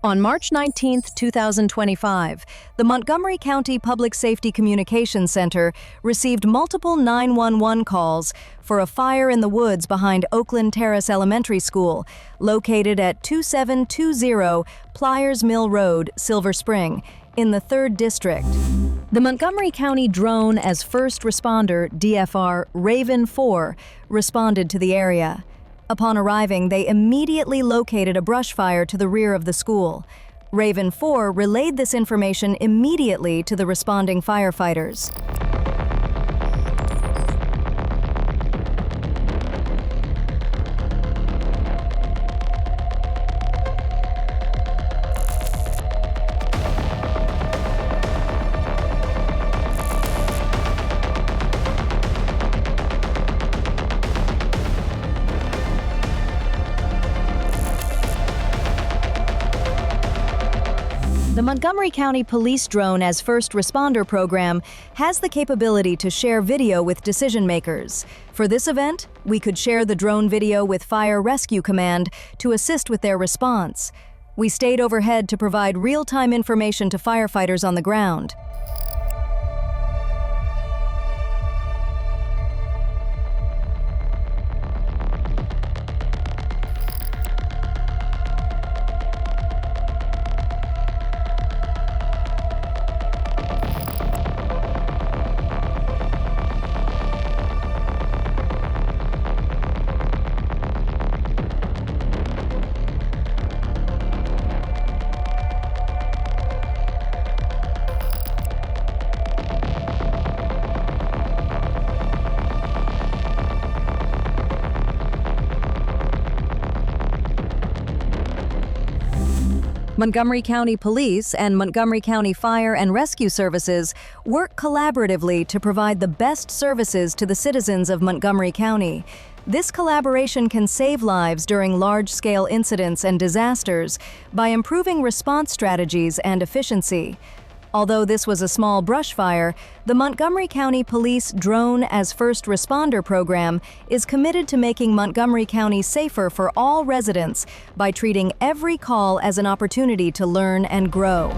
On March 19, 2025, the Montgomery County Public Safety Communications Center received multiple 911 calls for a fire in the woods behind Oakland Terrace Elementary School, located at 2720 Plyers Mill Road, Silver Spring, in the 3rd District. The Montgomery County Drone as First Responder DFR Raven 4 responded to the area. Upon arriving, they immediately located a brush fire to the rear of the school. Raven 4 relayed this information immediately to the responding firefighters. The Montgomery County Police Drone as First Responder program has the capability to share video with decision makers. For this event, we could share the drone video with Fire Rescue Command to assist with their response. We stayed overhead to provide real-time information to firefighters on the ground. Montgomery County Police and Montgomery County Fire and Rescue Services work collaboratively to provide the best services to the citizens of Montgomery County. This collaboration can save lives during large-scale incidents and disasters by improving response strategies and efficiency. Although this was a small brush fire, the Montgomery County Police Drone as First Responder program is committed to making Montgomery County safer for all residents by treating every call as an opportunity to learn and grow.